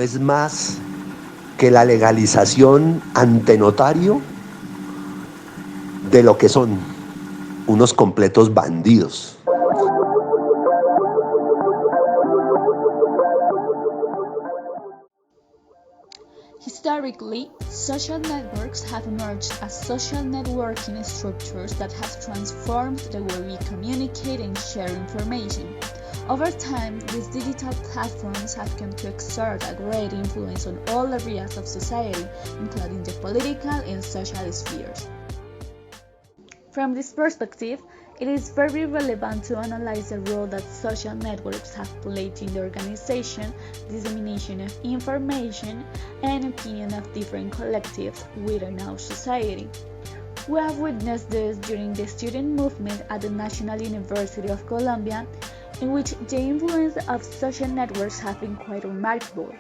no es más que la legalización ante notario de lo que son unos completos bandidos. Historically, social networks have emerged as social networking structures that have transformed the way we communicate and share information. Over time, these digital platforms have come to exert a great influence on all areas of society, including the political and social spheres. From this perspective, it is very relevant to analyze the role that social networks have played in the organization, dissemination of information, and opinion of different collectives within our society. We have witnessed this during the student movement at the National University of Colombia, in which the influence of social networks have been quite remarkable.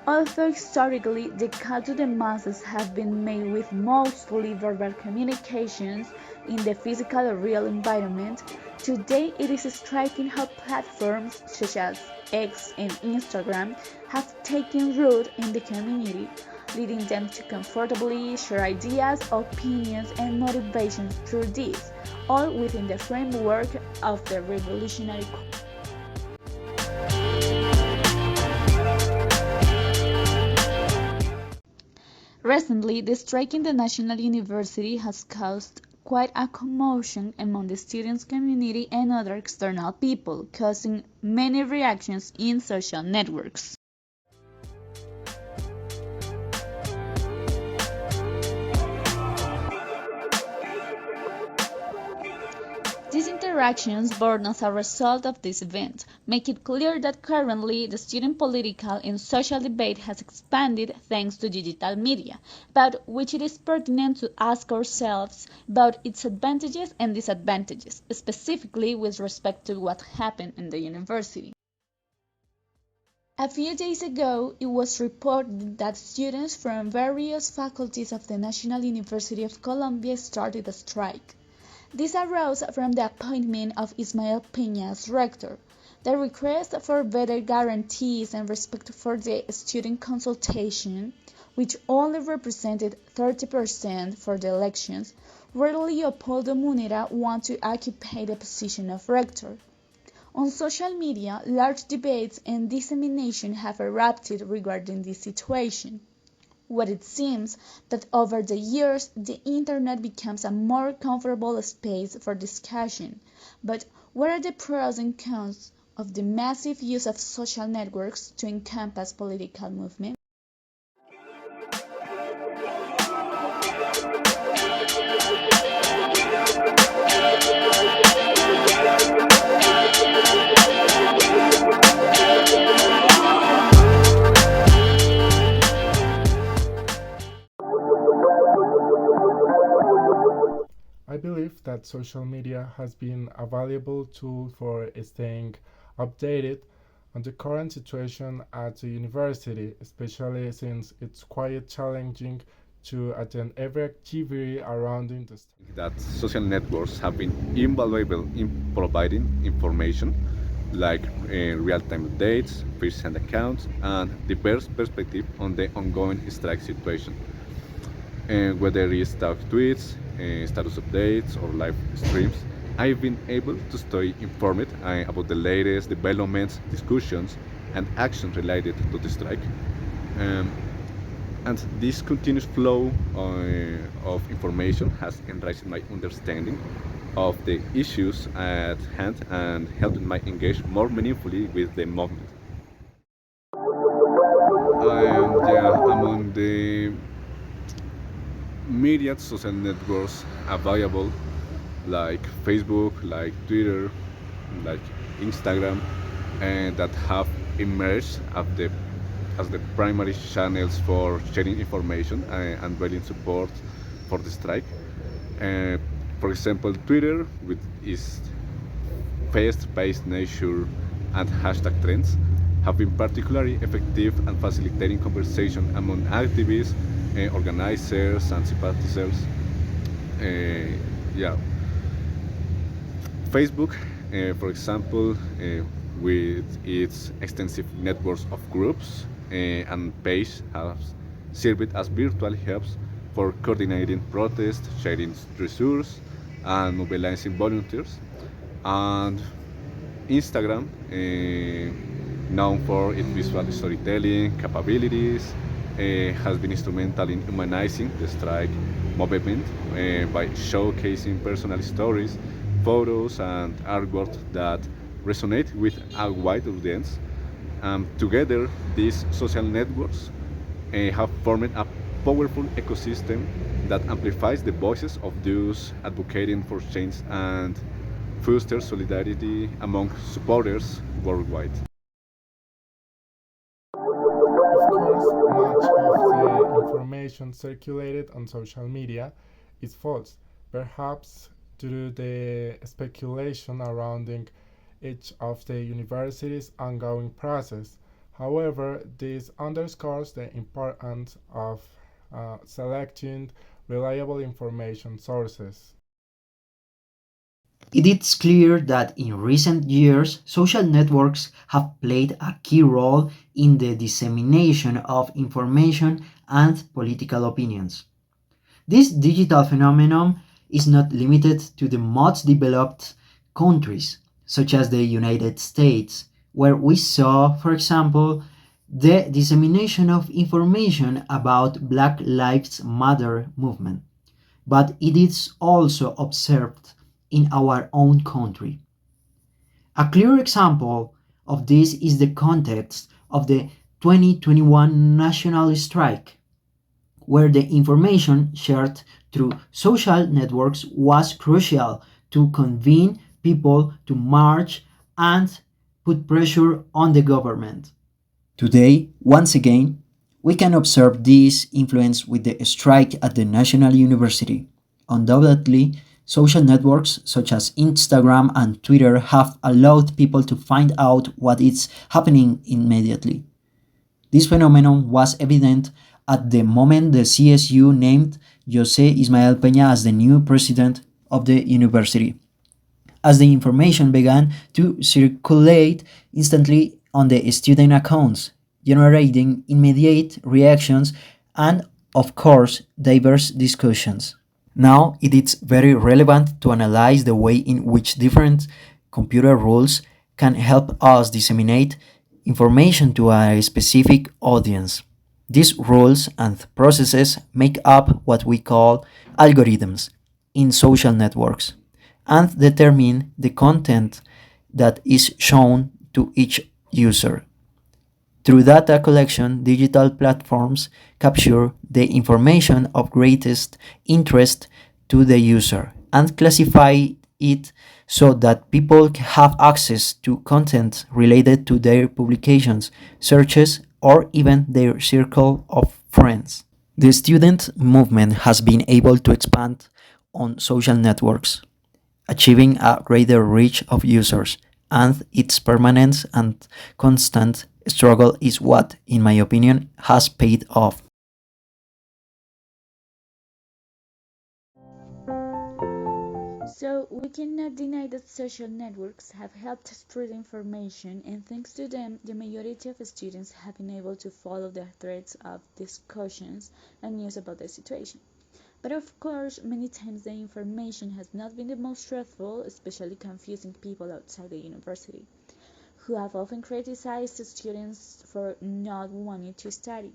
Although historically the call to the masses have been made with mostly verbal communications in the physical or real environment, today it is striking how platforms such as X and Instagram have taken root in the community, leading them to comfortably share ideas, opinions, and motivations through these, all within the framework of the revolutionary. Recently, the strike in the National University has caused quite a commotion among the students community and other external people, causing many reactions in social networks. These interactions, born as a result of this event, make it clear that currently the student political and social debate has expanded thanks to digital media, about which it is pertinent to ask ourselves about its advantages and disadvantages, specifically with respect to what happened in the university. A few days ago, it was reported that students from various faculties of the National University of Colombia started a strike. This arose from the appointment of Ismael Peña as rector, the request for better guarantees and respect for the student consultation, which only represented 30% for the elections, where Leopoldo Munera wanted to occupy the position of rector. On social media, large debates and dissemination have erupted regarding this situation. What it seems that over the years the internet becomes a more comfortable space for discussion, but what are the pros and cons of the massive use of social networks to encompass political movements? I believe that social media has been a valuable tool for staying updated on the current situation at the university, especially since it's quite challenging to attend every activity around the industry. That social networks have been invaluable in providing information like real-time updates, first-hand accounts, and diverse perspective on the ongoing strike situation. Whether it's talk tweets, status updates, or live streams, I've been able to stay informed about the latest developments, discussions, and actions related to the strike. Um, and this continuous flow of information has enriched my understanding of the issues at hand and helped me engage more meaningfully with the movement. And yeah, among the myriad social networks available, like Facebook, like Twitter, like Instagram, and that have emerged as the primary channels for sharing information and building support for the strike. Uh, for example, Twitter with its fast-paced nature and hashtag trends have been particularly effective at facilitating conversation among activists, organizers, and sympathizers. Uh, yeah, Facebook, for example, with its extensive networks of groups, and pages have served as virtual hubs for coordinating protests, sharing resources, and mobilizing volunteers. And Instagram, known for its visual storytelling capabilities, has been instrumental in humanizing the strike movement by showcasing personal stories, photos, and artwork that resonate with a wide audience. Together, these social networks have formed a powerful ecosystem that amplifies the voices of those advocating for change and fosters solidarity among supporters worldwide. Of course, much of the information circulated on social media is false, perhaps due to the speculation surrounding each of the university's ongoing process. However, this underscores the importance of selecting reliable information sources. It is clear that in recent years, social networks have played a key role in the dissemination of information and political opinions. This digital phenomenon is not limited to the most developed countries, such as the United States, where we saw, for example, the dissemination of information about Black Lives Matter movement, but it is also observed in our own country. A clear example of this is the context of the 2021 national strike, where the information shared through social networks was crucial to convene people to march and put pressure on the government. Today, once again, we can observe this influence with the strike at the National University. Undoubtedly, social networks such as Instagram and Twitter have allowed people to find out what is happening immediately. This phenomenon was evident at the moment the CSU named José Ismael Peña as the new president of the university, as the information began to circulate instantly on the student accounts, generating immediate reactions and, of course, diverse discussions. Now, it is very relevant to analyze the way in which different computer rules can help us disseminate information to a specific audience. These rules and processes make up what we call algorithms in social networks and determine the content that is shown to each user. Through data collection, digital platforms capture the information of greatest interest to the user and classify it so that people have access to content related to their publications, searches, or even their circle of friends. The student movement has been able to expand on social networks, achieving a greater reach of users, and its permanence and constant struggle is what, in my opinion, has paid off. So, we cannot deny that social networks have helped spread information, and thanks to them, the majority of students have been able to follow the threads of discussions and news about the situation. But of course, many times the information has not been the most truthful, especially confusing people outside the university, who have often criticized students for not wanting to study.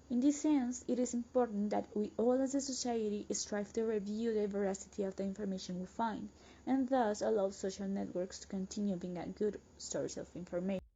In this sense, it is important that we all as a society strive to review the veracity of the information we find, and thus allow social networks to continue being a good source of information.